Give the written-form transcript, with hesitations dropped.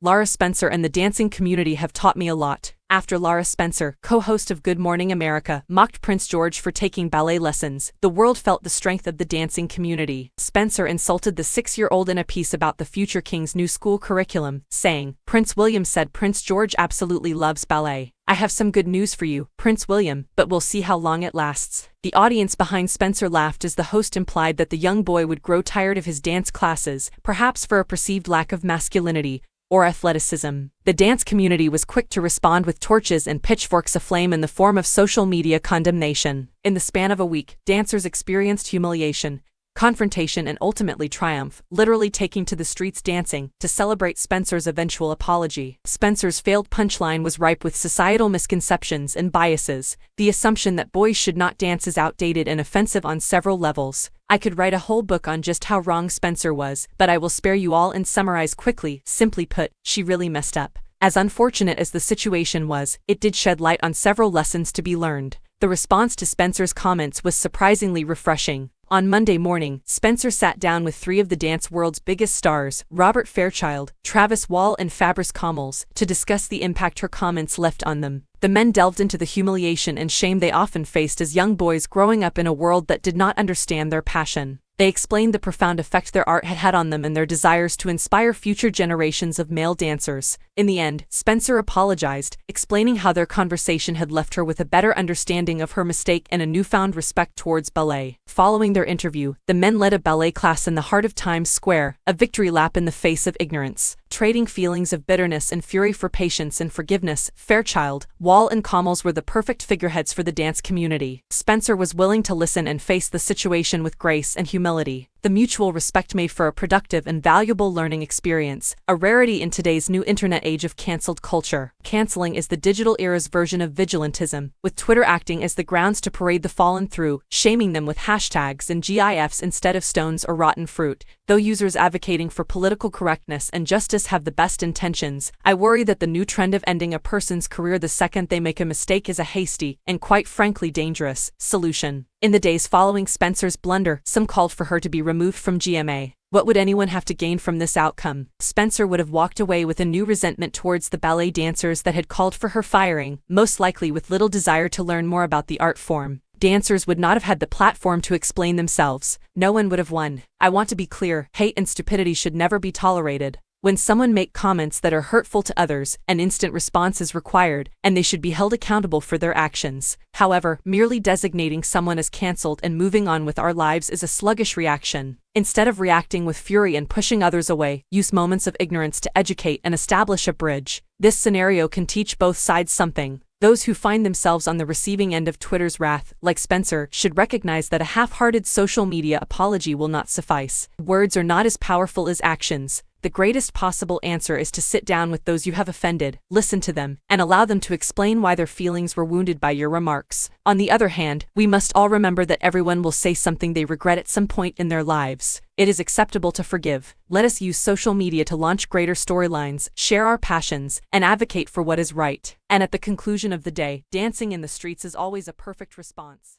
Lara Spencer and the dancing community have taught me a lot. After Lara Spencer, co-host of Good Morning America, mocked Prince George for taking ballet lessons, the world felt the strength of the dancing community. Spencer insulted the 6-year-old in a piece about the future king's new school curriculum, saying, "Prince William said Prince George absolutely loves ballet. I have some good news for you, Prince William, but we'll see how long it lasts." The audience behind Spencer laughed as the host implied that the young boy would grow tired of his dance classes, perhaps for a perceived lack of masculinity or athleticism. The dance community was quick to respond with torches and pitchforks aflame in the form of social media condemnation. In the span of a week, dancers experienced humiliation, confrontation and ultimately triumph, literally taking to the streets dancing to celebrate Spencer's eventual apology. Spencer's failed punchline was ripe with societal misconceptions and biases. The assumption that boys should not dance is outdated and offensive on several levels. I could write a whole book on just how wrong Spencer was, but I will spare you all and summarize quickly. Simply put, she really messed up. As unfortunate as the situation was, it did shed light on several lessons to be learned. The response to Spencer's comments was surprisingly refreshing. On Monday morning, Spencer sat down with 3 of the dance world's biggest stars, Robert Fairchild, Travis Wall and Fabrice Commels, to discuss the impact her comments left on them. The men delved into the humiliation and shame they often faced as young boys growing up in a world that did not understand their passion. They explained the profound effect their art had had on them and their desires to inspire future generations of male dancers. In the end, Spencer apologized, explaining how their conversation had left her with a better understanding of her mistake and a newfound respect towards ballet. Following their interview, the men led a ballet class in the heart of Times Square, a victory lap in the face of ignorance. Trading feelings of bitterness and fury for patience and forgiveness, Fairchild, Wall and Commels were the perfect figureheads for the dance community. Spencer was willing to listen and face the situation with grace and humility. The mutual respect made for a productive and valuable learning experience, a rarity in today's new internet age of cancelled culture. Canceling is the digital era's version of vigilantism, with Twitter acting as the grounds to parade the fallen through, shaming them with hashtags and GIFs instead of stones or rotten fruit. Though users advocating for political correctness and justice have the best intentions, I worry that the new trend of ending a person's career the second they make a mistake is a hasty, and quite frankly dangerous, solution. In the days following Spencer's blunder, some called for her to be removed from GMA. What would anyone have to gain from this outcome? Spencer would have walked away with a new resentment towards the ballet dancers that had called for her firing, most likely with little desire to learn more about the art form. Dancers would not have had the platform to explain themselves. No one would have won. I want to be clear, hate and stupidity should never be tolerated. When someone makes comments that are hurtful to others, an instant response is required, and they should be held accountable for their actions. However, merely designating someone as cancelled and moving on with our lives is a sluggish reaction. Instead of reacting with fury and pushing others away, use moments of ignorance to educate and establish a bridge. This scenario can teach both sides something. Those who find themselves on the receiving end of Twitter's wrath, like Spencer, should recognize that a half-hearted social media apology will not suffice. Words are not as powerful as actions. The greatest possible answer is to sit down with those you have offended, listen to them, and allow them to explain why their feelings were wounded by your remarks. On the other hand, we must all remember that everyone will say something they regret at some point in their lives. It is acceptable to forgive. Let us use social media to launch greater storylines, share our passions, and advocate for what is right. And at the conclusion of the day, dancing in the streets is always a perfect response.